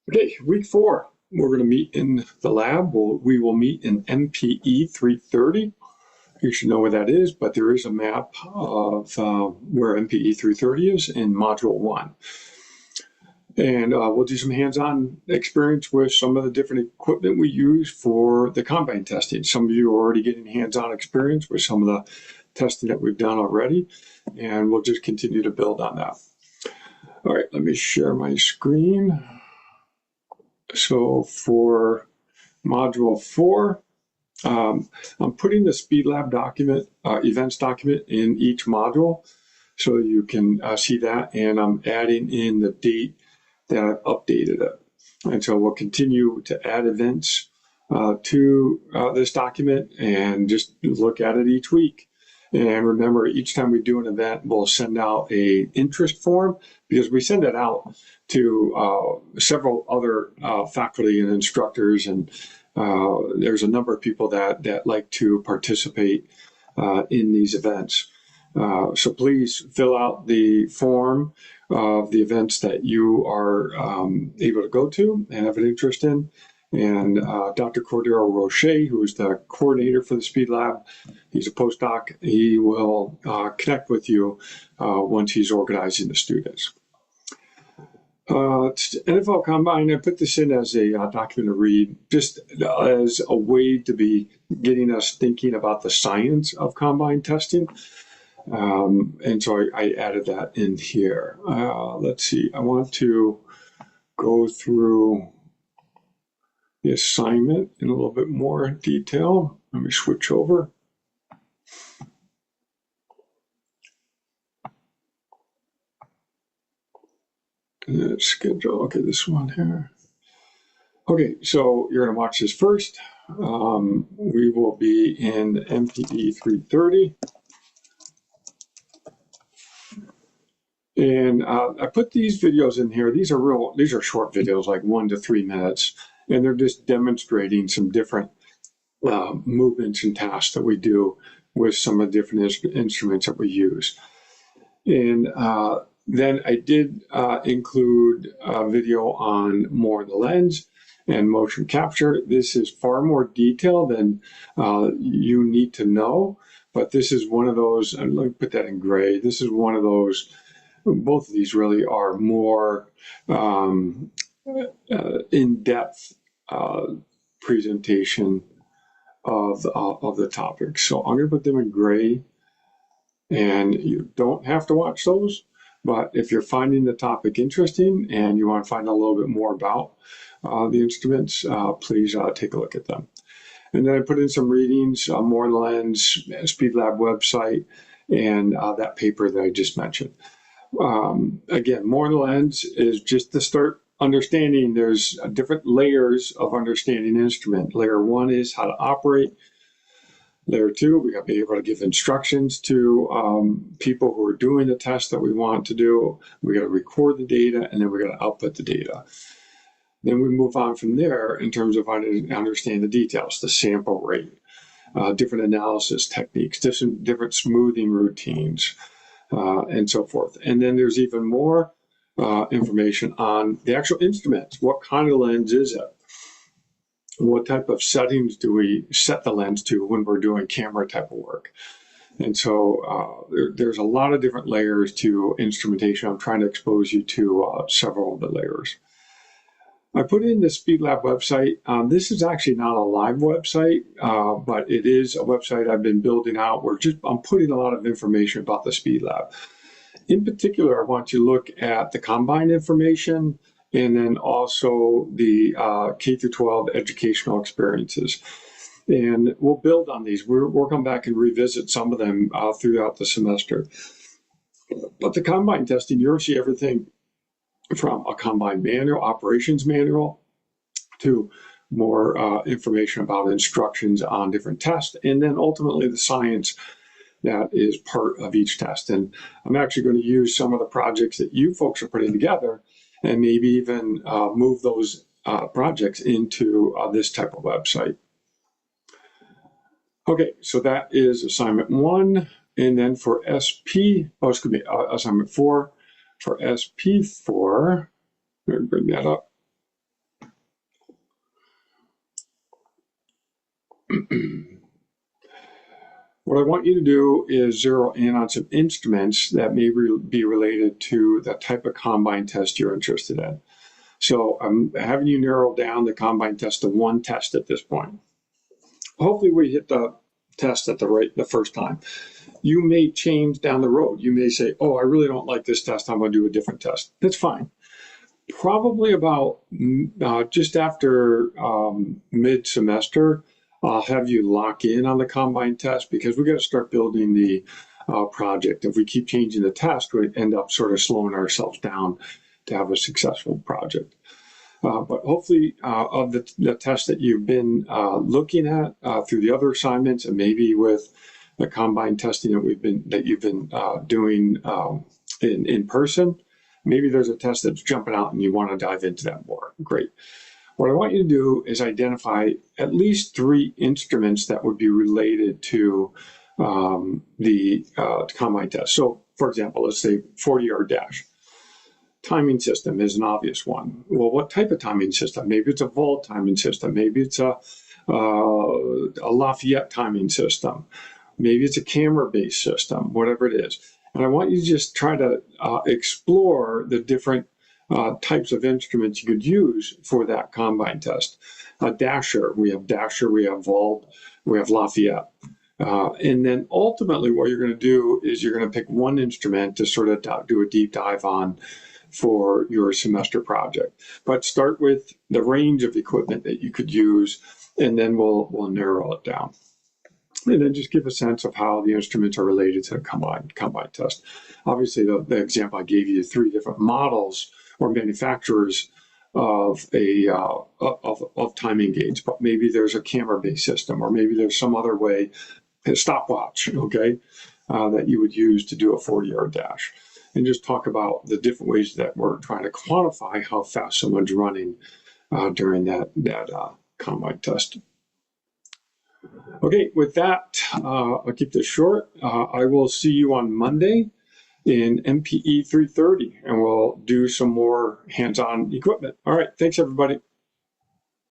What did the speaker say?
Okay, week 4, we're going to meet in the lab. We will meet in MPE 330. You should know what that is, but there is a map of where MPE 330 is in Module 1. And we'll do some hands-on experience with some of the different equipment we use for the combine testing. Some of you are already getting hands-on experience with some of the testing that we've done already, and we'll just continue to build on that. All right, let me share my screen. So for Module 4, I'm putting the SpeedLab document, events document in each module so you can see that, and I'm adding in the date that I've updated it. And so we'll continue to add events to this document and just look at it each week. And remember, each time we do an event, we'll send out an interest form, because we send it out to several other faculty and instructors, and there's a number of people that like to participate in these events. So please fill out the form of the events that you are able to go to and have an interest in. And Dr. Cordero Roche, who is the coordinator for the Speed Lab, he's a postdoc. He will connect with you once he's organizing the students. NFL Combine, I put this in as a document to read, just as a way to be getting us thinking about the science of combine testing. And so I added that in here. Let's see, I want to go through the assignment in a little bit more detail. Let me switch over. Schedule, okay, this one here. Okay, so you're going to watch this first. We will be in MPE 330. And I put these videos in here. These are short videos, like 1 to 3 minutes, and they're just demonstrating some different movements and tasks that we do with some of the different instruments that we use. And then I did include a video on more the lens and motion capture. This is far more detailed than you need to know, but this is one of those, and let me put that in gray. This is one of those, both of these really are more in-depth presentation of the topic. So I'm going to put them in gray, and you don't have to watch those, but if you're finding the topic interesting and you want to find a little bit more about the instruments, please take a look at them. And then I put in some readings, more lens, SpeedLab website, and that paper that I just mentioned. Again, more lens is just to start understanding there's different layers of understanding instrument. Layer 1 is how to operate. Layer 2, we got to be able to give instructions to people who are doing the test that we want to do. We got to record the data, and then we got to output the data. Then we move on from there in terms of understanding the details, the sample rate, different analysis techniques, different smoothing routines, and so forth. And then there's even more information on the actual instruments. What kind of lens is it? What type of settings do we set the lens to when we're doing camera type of work? And so there's a lot of different layers to instrumentation. I'm trying to expose you to several of the layers. I put in the SpeedLab website. This is actually not a live website, but it is a website I've been building out where I'm putting a lot of information about the SpeedLab. In particular, I want you to look at the combine information, and then also the K through 12 educational experiences. And we'll build on these. We'll come back and revisit some of them throughout the semester. But the combine testing, you'll see everything from a combine manual, operations manual, to more information about instructions on different tests, and then ultimately the science that is part of each test. And I'm actually going to use some of the projects that you folks are putting together and maybe even move those projects into this type of website. Okay, so that is assignment 1. And then for assignment 4, for SP4, let me bring that up. What I want you to do is zero in on some instruments that may be related to the type of combine test you're interested in. So I'm having you narrow down the combine test to one test at this point. Hopefully we hit the test at the first time. You may change down the road. You may say, oh, I really don't like this test. I'm going to do a different test. That's fine. Probably about just after mid-semester, I'll have you lock in on the combine test because we got to start building the project. If we keep changing the test, we end up sort of slowing ourselves down to have a successful project. But hopefully of the tests that you've been looking at through the other assignments and maybe with the combine testing that you've been doing in person, maybe there's a test that's jumping out and you want to dive into that more. Great. What I want you to do is identify at least 3 instruments that would be related to the combine test. So, for example, let's say 40-yard dash. Timing system is an obvious one. Well, what type of timing system? Maybe it's a Volt timing system. Maybe it's a Lafayette timing system. Maybe it's a camera-based system, whatever it is. And I want you to just try to explore the different types of instruments you could use for that combine test. Dasher, we have Volt, we have Lafayette. And then ultimately what you're going to do is you're going to pick one instrument to sort of do a deep dive on for your semester project. But start with the range of equipment that you could use, and then we'll narrow it down. And then just give a sense of how the instruments are related to the combine test. Obviously, the example I gave you, 3 different models or manufacturers of timing gauge, but maybe there's a camera-based system, or maybe there's some other way, a stopwatch, okay, that you would use to do a 40-yard dash. And just talk about the different ways that we're trying to quantify how fast someone's running during that combine test. Okay, with that, I'll keep this short. I will see you on Monday in MPE 330, and we'll do some more hands-on equipment. All right, thanks, everybody.